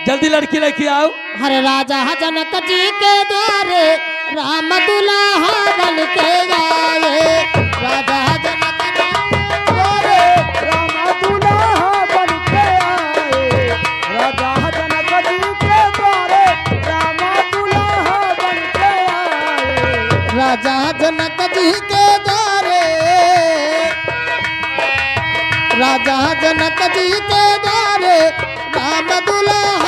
जल्दी लड़की लेके आओ। हर राजा जनक जी के द्वारे राम दुल्हा बन के आए। राजा जनक जी के द्वारे राम दुल्हा बन के आए। राजा जनक जी के द्वारे राम दुल्हा बन के आए। राजा जनक जी के द्वारे राजा जनक जी के द्वारे राम दुल्हा